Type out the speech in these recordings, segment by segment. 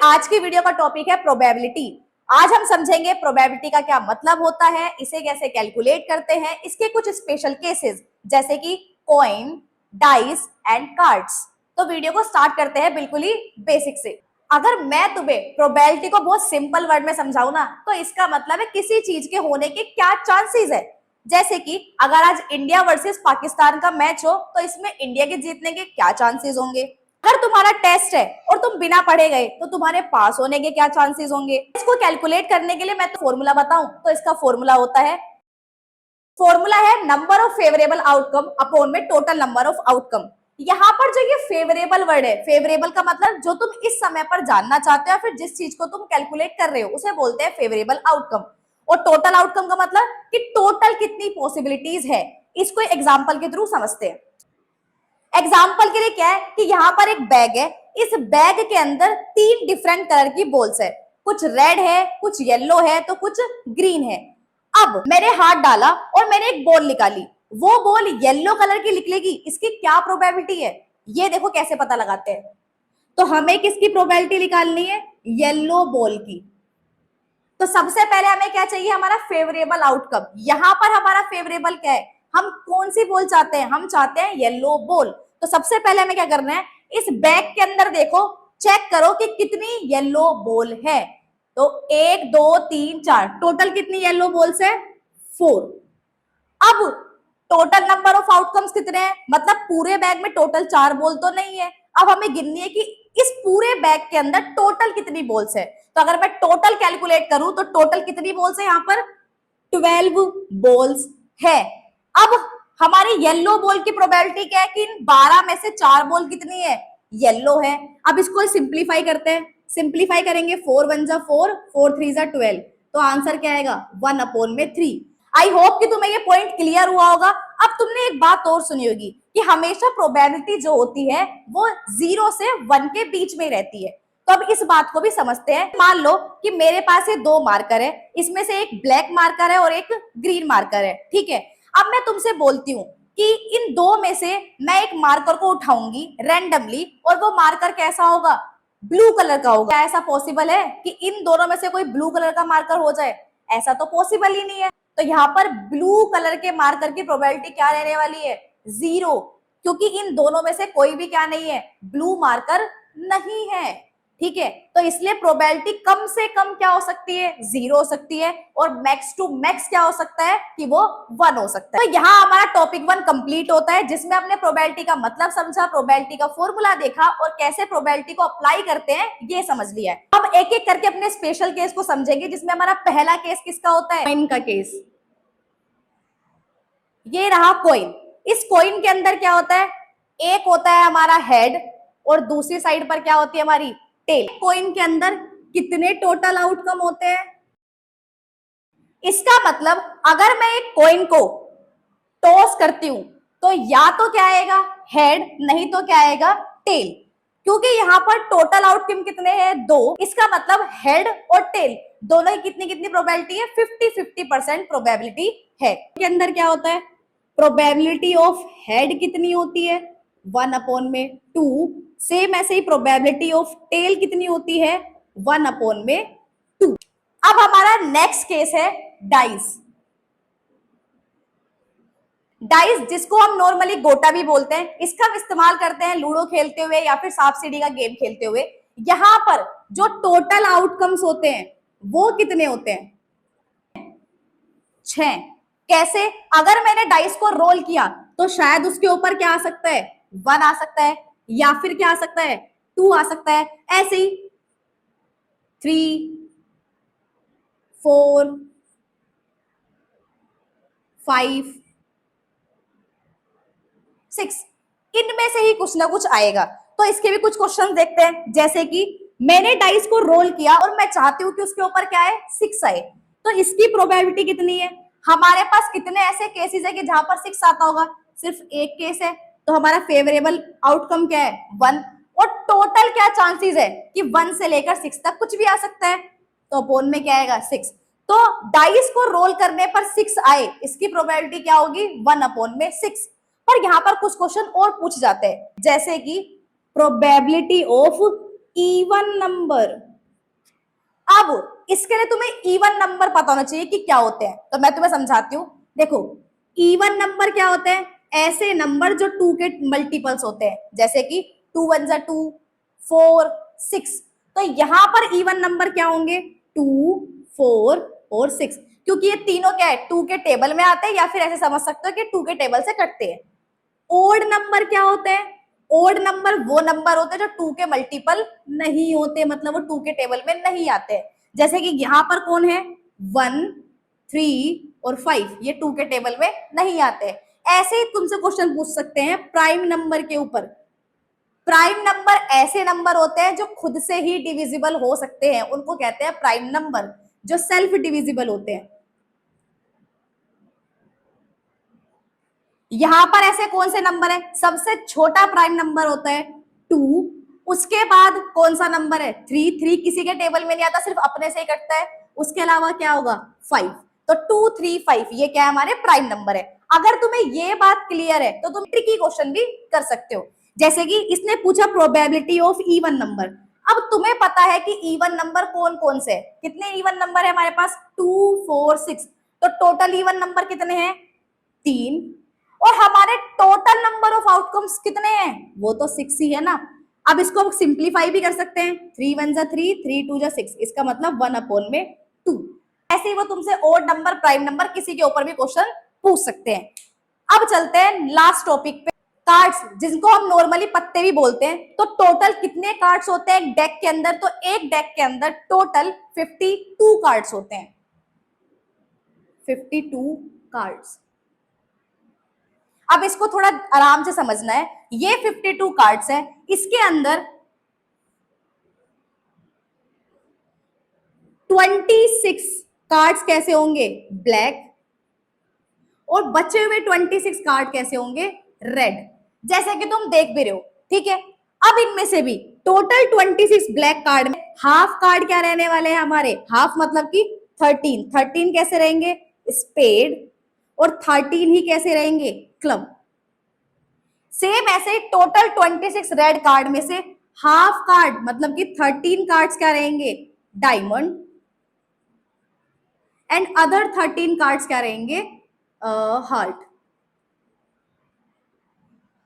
आज की वीडियो का टॉपिक है प्रोबेबिलिटी। आज हम समझेंगे प्रोबेबिलिटी का क्या मतलब होता है, इसे कैसे कैलकुलेट करते हैं, इसके कुछ स्पेशल केसेस जैसे कि कॉइन, डाइस एंड कार्ड्स। तो वीडियो को स्टार्ट करते हैं बिल्कुल ही बेसिक से। अगर मैं तुम्हें प्रोबेबिलिटी को बहुत सिंपल वर्ड में समझाऊं ना, तो इसका मतलब है किसी चीज के होने के क्या चांसेस है। जैसे कि अगर आज इंडिया वर्सेस पाकिस्तान का मैच हो तो इसमें इंडिया के जीतने के क्या चांसेस होंगे। अगर तुम्हारा टेस्ट है और तुम बिना पढ़े गए तो तुम्हारे पास होने के क्या चांसेस होंगे। इसको कैलकुलेट करने के लिए मैं तो फॉर्मूला बताऊं तो इसका फॉर्मूला है number of favourable outcome upon में टोटल नंबर ऑफ आउटकम। यहाँ पर जो ये फेवरेबल वर्ड है, फेवरेबल का मतलब जो तुम इस समय पर जानना चाहते हो या फिर जिस चीज को तुम कैलकुलेट कर रहे हो उसे बोलते हैं फेवरेबल आउटकम। और टोटल आउटकम का मतलब कि टोटल कितनी पॉसिबिलिटीज है। इसको एग्जांपल के थ्रू समझते हैं। एग्जाम्पल के लिए क्या है कि यहाँ पर एक बैग है, इस बैग के अंदर 3 डिफरेंट कलर की बॉल्स है, कुछ रेड है, कुछ येलो है, तो कुछ ग्रीन है। अब मैंने हाथ डाला और मैंने एक बॉल निकाली, वो बॉल येलो कलर की निकलेगी, इसकी क्या प्रोबेबिलिटी है ये देखो कैसे पता लगाते हैं। तो हमें किसकी प्रोबेबिलिटी निकालनी है, येलो बॉल की। तो सबसे पहले हमें क्या चाहिए, हमारा फेवरेबल आउटकम। यहां पर हमारा फेवरेबल क्या है, हम कौन सी बॉल चाहते हैं, हम चाहते हैं येलो बॉल। तो सबसे पहले हमें क्या करना है, इस बैग के अंदर देखो, चेक करो कि कितनी येलो बॉल है। तो 1 2 3 4 टोटल कितनी येलो बॉल्स है, 4। अब टोटल नंबर ऑफ आउटकम्स कितने हैं, मतलब पूरे बैग में टोटल 4 बॉल तो नहीं है। अब हमें गिननी है कि इस पूरे बैग के अंदर टोटल कितनी बॉल्स है। तो अगर मैं टोटल कैलकुलेट करूं तो टोटल कितनी बॉल्स है, यहाँ पर 12 बॉल्स है। अब हमारी येलो बॉल की प्रोबेबिलिटी क्या है कि इन 12 में से 4 बॉल कितनी है, येलो है। अब इसको सिंप्लीफाई करते हैं, सिंप्लीफाई करेंगे 4 1 जा 4, 4 3 जा 12, तो आंसर क्या आएगा 1/3। आई होप कि तुम्हें ये पॉइंट क्लियर हुआ होगा। अब तुमने एक बात और सुनी होगी कि हमेशा प्रोबेबिलिटी जो होती है वो 0 से 1 के बीच में रहती है। तो अब इस बात को भी समझते हैं। मान लो कि मेरे पास ये 2 मार्कर है, इसमें से एक ब्लैक मार्कर है और एक ग्रीन मार्कर है, ठीक है। अब मैं तुमसे बोलती हूँ कि इन 2 में से मैं एक मार्कर को उठाऊंगी रैंडमली और वो मार्कर कैसा होगा, ब्लू कलर का होगा। क्या ऐसा पॉसिबल है कि इन दोनों में से कोई ब्लू कलर का मार्कर हो जाए, ऐसा तो पॉसिबल ही नहीं है। तो यहाँ पर ब्लू कलर के मार्कर की प्रोबेबिलिटी क्या रहने वाली है, 0, क्योंकि इन दोनों में से कोई भी क्या नहीं है, ब्लू मार्कर नहीं है, ठीक है। तो इसलिए प्रोबेबिलिटी कम से कम क्या हो सकती है, 0 हो सकती है, और मैक्स टू मैक्स क्या हो सकता है कि वो 1 हो सकता है। तो यहाँ हमारा टॉपिक 1 कंप्लीट होता है, जिसमें हमने प्रोबेबिलिटी का मतलब समझा, प्रोबेबिलिटी का फॉर्मूला देखा और कैसे प्रोबेबिलिटी को अप्लाई करते हैं ये समझ लिया है। अब एक एक करके अपने स्पेशल केस को समझेंगे, जिसमें हमारा पहला केस किसका होता है, कॉइन का केस। ये रहा कॉइन। इस कॉइन के अंदर क्या होता है, एक होता है हमारा हेड और दूसरी साइड पर क्या होती है हमारी टेल। कॉइन के अंदर कितने टोटल आउटकम होते हैं, इसका मतलब अगर मैं एक कॉइन को टॉस करती हूं तो या तो क्या आएगा हेड, नहीं तो क्या आएगा टेल। क्योंकि यहाँ पर टोटल आउटकम कितने हैं, 2, इसका मतलब हेड और टेल दोनों की कितनी कितनी प्रोबेबिलिटी है, 50-50% प्रोबेबिलिटी है। के अंदर क्या होता है, प्रोबेबिलिटी ऑफ हेड कितनी होती है, 1/2। सेम ऐसे ही प्रोबेबिलिटी ऑफ टेल कितनी होती है, 1/2। अब हमारा नेक्स्ट केस है डाइस। डाइस जिसको हम नॉर्मली गोटा भी बोलते हैं, इसका हम इस्तेमाल करते हैं लूडो खेलते हुए या फिर सांप सीढ़ी का गेम खेलते हुए। यहां पर जो टोटल आउटकम्स होते हैं वो कितने होते हैं, 6। कैसे, अगर मैंने डाइस को रोल किया तो शायद उसके ऊपर क्या आ सकता है, 1 आ सकता है, या फिर क्या आ सकता है, 2 आ सकता है। ऐसे ही 3 4 5 6, इनमें से ही कुछ ना कुछ आएगा। तो इसके भी कुछ क्वेश्चन देखते हैं, जैसे कि मैंने डाइस को रोल किया और मैं चाहती हूं कि उसके ऊपर क्या है, 6 आए, तो इसकी प्रोबेबिलिटी कितनी है। हमारे पास कितने ऐसे केसेस है कि जहां पर 6 आता होगा, सिर्फ एक केस है। तो हमारा फेवरेबल आउटकम क्या है, 1। और टोटल क्या चांसेस है कि 1 से लेकर 6 तक कुछ भी आ सकता है, तो अपोन में क्या आएगा, 6। तो डाइस को रोल करने पर 6 आए, इसकी प्रोबेबिलिटी क्या होगी, 1/6। पर यहाँ पर कुछ क्वेश्चन और पूछ जाते हैं, जैसे कि प्रोबेबिलिटी ऑफ इवन नंबर। अब इसके लिए तुम्हें इवन नंबर पता होना चाहिए कि क्या होते हैं, तो मैं तुम्हें समझाती हूँ। देखो, इवन नंबर क्या होते हैं? ऐसे नंबर जो टू के मल्टीपल्स होते हैं, जैसे कि 2 1 जा 2, 4 6। तो यहां पर इवन नंबर क्या होंगे? 2 4 और 6, क्योंकि ये तीनों क्या है? 2 के टेबल में आते हैं, या फिर ऐसे समझ सकते हो कि 2 के टेबल से कटते हैं। ओड नंबर क्या होते हैं? ओड नंबर वो नंबर होते हैं जो 2 के मल्टीपल नहीं होते, मतलब वो 2 के टेबल में नहीं आते। जैसे कि यहां पर कौन है? 1 3 और 5, ये 2 के टेबल में नहीं आते। ऐसे ही तुमसे क्वेश्चन पूछ सकते हैं प्राइम नंबर के ऊपर। प्राइम नंबर ऐसे नंबर होते हैं जो खुद से ही डिविजिबल हो सकते हैं, उनको कहते हैं प्राइम नंबर, जो सेल्फ डिविजिबल होते हैं। यहां पर ऐसे कौन से नंबर है? सबसे छोटा प्राइम नंबर होता है 2, उसके बाद कौन सा नंबर है? 3, 3 किसी के टेबल में नहीं आता, सिर्फ अपने से ही कटता है। उसके अलावा क्या होगा? 5। तो 2 3 5 ये क्या है? हमारे प्राइम नंबर है। अगर तुम्हें ये बात क्लियर है तो तुम ट्रिकी क्वेश्चन भी कर सकते हो। जैसे कि इसने पूछा प्रोबेबिलिटी ऑफ इवन नंबर। अब तुम्हें पता है कि इवन नंबर कौन कौन से है? कितने इवन नंबर है हमारे पास? 2 4 6। तो टोटल इवन नंबर कितने हैं? 3। और हमारे टोटल नंबर ऑफ आउटकम्स कितने हैं? वो तो 6 ही है ना। अब इसको हम सिंप्लीफाई भी कर सकते हैं। 3 1 जा 3, 3 2 जा 6, इसका मतलब 1 अपॉन में 2। ऐसे ही वो तुमसे ओड नंबर, प्राइम नंबर, किसी के ऊपर भी क्वेश्चन पूछ सकते हैं। अब चलते हैं लास्ट टॉपिक पे, कार्ड्स, जिनको हम नॉर्मली पत्ते भी बोलते हैं। तो टोटल कितने कार्ड्स होते हैं एक डेक के अंदर? तो एक डेक के अंदर टोटल 52 कार्ड्स होते हैं। 52 कार्ड्स। अब इसको थोड़ा आराम से समझना है। ये 52 कार्ड्स हैं, इसके अंदर 26 कार्ड्स कैसे होंगे? ब्लैक। और बचे हुए 26 कार्ड कैसे होंगे? रेड। जैसे कि तुम देख भी रहे हो, ठीक है। अब इनमें से भी टोटल 26 ब्लैक कार्ड में हाफ कार्ड क्या रहने वाले हैं हमारे? हाफ मतलब कि 13। 13 कैसे रहेंगे? स्पेड। और 13 ही कैसे रहेंगे? क्लब। सेम ऐसे टोटल 26 रेड कार्ड में से हाफ कार्ड मतलब कि 13 कार्ड्स क्या रहेंगे? डायमंड। एंड अदर 13 कार्ड्स क्या रहेंगे? हार्ट।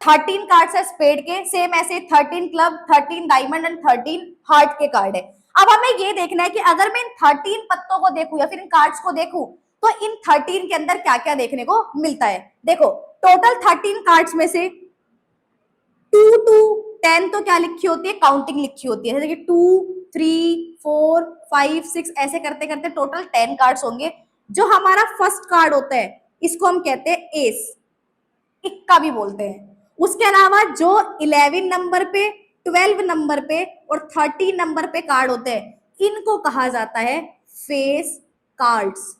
13 कार्ड्स है स्पेड के, सेम ऐसे 13 क्लब, 13 डायमंड एंड 13 हार्ट के कार्ड है। अब हमें ये देखना है कि अगर मैं इन 13 पत्तों को देखूं या फिर इन कार्ड्स को देखूं तो इन 13 के अंदर क्या क्या देखने को मिलता है। देखो, टोटल 13 कार्ड्स में से 2 to 10 तो क्या लिखी होती है? काउंटिंग लिखी होती है, जैसे कि 2 3 4 5 6 ऐसे करते करते टोटल 10 कार्ड्स होंगे। जो हमारा फर्स्ट कार्ड होता है इसको हम कहते हैं एस, इक्का भी बोलते हैं। उसके अलावा जो 11 नंबर पे, 12 नंबर पे और 13 नंबर पे कार्ड होते हैं इनको कहा जाता है फेस कार्ड्स,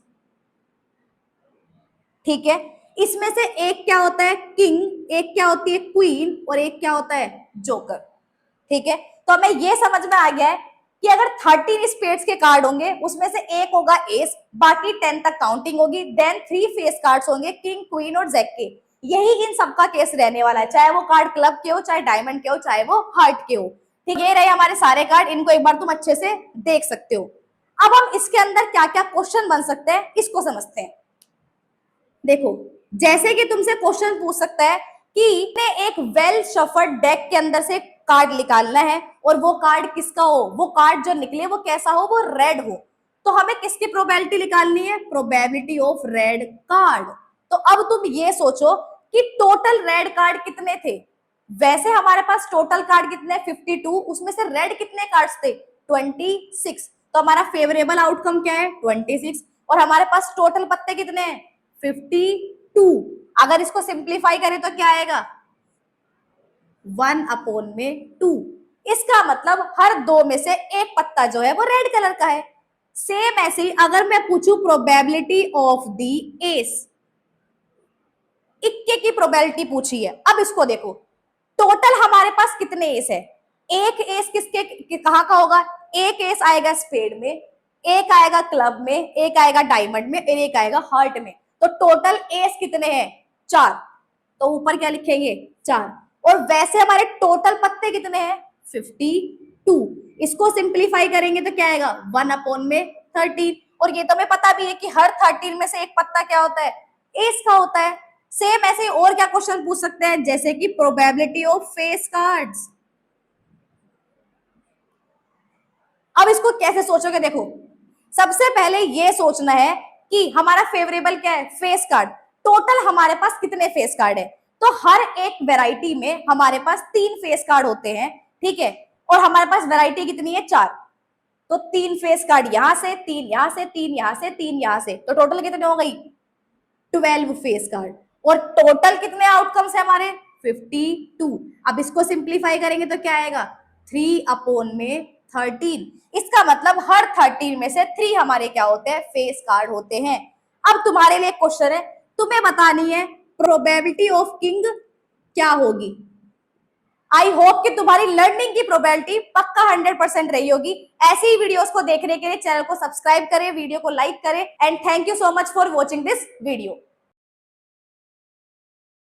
ठीक है। इसमें से एक क्या होता है? किंग, एक क्या होती है? क्वीन, और एक क्या होता है? जोकर, ठीक है। तो हमें ये समझ में आ गया है कि अगर 13 स्पेड्स के कार्ड होंगे उसमें से एक होगा एस, बाकी 10 तक काउंटिंग होगी। देन 3 फेस कार्ड्स होंगे, किंग, क्वीन और जैक के। यही इन सबका केस रहने वाला है, चाहे वो कार्ड क्लब के हो, चाहे डायमंड के हो, चाहे वो हार्ट के हो, ठीक है। ये रहे हमारे सारे कार्ड, इनको एक बार तुम अच्छे से देख सकते हो। अब हम इसके अंदर क्या क्या क्वेश्चन बन सकते हैं इसको समझते हैं। देखो, जैसे कि तुमसे क्वेश्चन पूछ सकता है कि ने एक वेल शफल्ड डेक के अंदर से कार्ड निकालना है और वो कार्ड किसका हो? वो कार्ड जो निकले वो कैसा हो? वो रेड हो। तो हमें किसकी प्रोबेबिलिटी निकालनी है? Probability of red card. तो अब तुम ये सोचो कि टोटल रेड कार्ड कितने थे? वैसे हमारे पास टोटल कार्ड कितने? 52। उसमें से रेड कितने कार्ड्स थे? 26। तो हमारा फेवरेबल आउटकम क्या है? 26। और हमारे पास टोटल पत्ते कितने हैं? 52। अगर इसको सिंप्लीफाई करें तो क्या आएगा? 1 अपॉन में 2। इसका मतलब हर दो में से एक पत्ता जो है वो रेड कलर का है। सेम ऐसे ही अगर मैं पूछूं प्रोबेबिलिटी ऑफ द एस, इक्के की प्रोबेबिलिटी पूछी है। अब इसको देखो, टोटल हमारे पास कितने एस है? एक एस किसके कहां का होगा? एक एस आएगा स्पेड में, एक आएगा क्लब में, एक आएगा डायमंड में और एक आएगा हार्ट में। तो टोटल एस कितने हैं? 4। तो ऊपर क्या लिखेंगे? 4। और वैसे हमारे टोटल पत्ते कितने हैं? 52। इसको सिंप्लीफाई करेंगे तो क्या आएगा 1/13। और ये तो हमें पता भी है कि हर 13 में से एक पत्ता क्या होता है, एस का होता है। सेम ऐसे ही और क्या क्वेश्चन पूछ सकते हैं, जैसे कि प्रोबेबिलिटी ऑफ फेस कार्ड्स। अब इसको कैसे सोचोगे, देखो सबसे पहले ये सोचना है कि हमारा फेवरेबल क्या है, फेस कार्ड। टोटल हमारे पास कितने फेस कार्ड है, तो हर एक वैरायटी में हमारे पास 3 फेस कार्ड होते हैं, ठीक है। और हमारे पास वैरायटी कितनी है, 4। तो 3 फेस कार्ड यहां से, 3 यहां से, 3 यहां से, 3 यहां से, तो टोटल कितने हो गई 12 फेस कार्ड। और टोटल कितने आउटकम्स है हमारे 52। अब इसको सिंप्लीफाई करेंगे तो क्या आएगा 3/13। इसका मतलब हर 13 में से 3 हमारे क्या होते हैं, फेस कार्ड होते हैं। अब तुम्हारे लिए क्वेश्चन है, तुम्हें बतानी है प्रोबेबिलिटी ऑफ किंग क्या होगी। आई होप कि तुम्हारी लर्निंग की प्रोबेबिलिटी पक्का 100% रही होगी। ऐसी ही वीडियोस को देखने के लिए चैनल को सब्सक्राइब करें, वीडियो को लाइक करें, and thank you so much for watching this video.